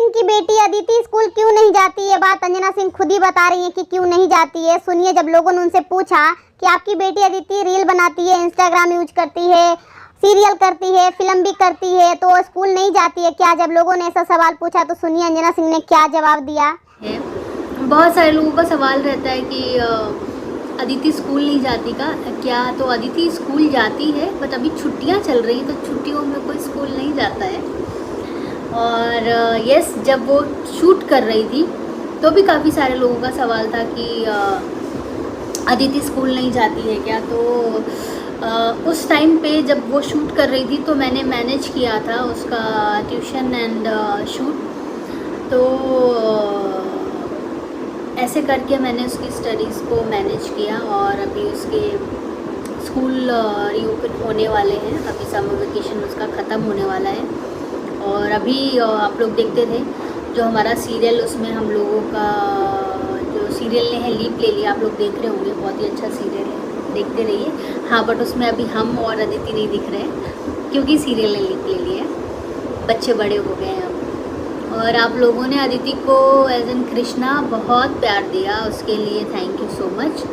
सिंह की बेटी अदिति स्कूल क्यों नहीं जाती, ये बात अंजना सिंह खुद ही बता रही है कि क्यों नहीं जाती है। सुनिए, जब लोगों ने उनसे पूछा कि आपकी बेटी अदिति रील बनाती है, इंस्टाग्राम यूज करती है, सीरियल करती है, फिल्म भी करती है, तो स्कूल नहीं जाती है क्या? जब लोगों ने ऐसा सवाल पूछा तो सुनिए अंजना सिंह ने क्या जवाब दिया है। बहुत सारे लोगों का सवाल रहता है कि अदिति स्कूल नहीं जाती का क्या? तो अदिति स्कूल जाती है, बट अभी छुट्टियां चल रही तो छुट्टियों में कोई स्कूल नहीं जाता है। और यस, जब वो शूट कर रही थी तो भी काफ़ी सारे लोगों का सवाल था कि अदिति स्कूल नहीं जाती है क्या? तो उस टाइम पे जब वो शूट कर रही थी तो मैंने मैनेज किया था उसका ट्यूशन एंड शूट। तो ऐसे करके मैंने उसकी स्टडीज़ को मैनेज किया और अभी उसके स्कूल रीओपन होने वाले हैं। अभी समर वेकेशन उसका ख़त्म होने वाला है। और अभी आप लोग देखते थे जो हमारा सीरियल, उसमें हम लोगों का जो सीरियल ने है लीप ले लिया, आप लोग देख रहे होंगे, बहुत ही अच्छा सीरियल है, देखते रहिए। हाँ, बट उसमें अभी हम और अदिति नहीं दिख रहे हैं क्योंकि सीरियल ने लीप ले लिया है, बच्चे बड़े हो गए हैं अब। और आप लोगों ने अदिति को एज एन कृष्णा बहुत प्यार दिया, उसके लिए थैंक यू सो मच।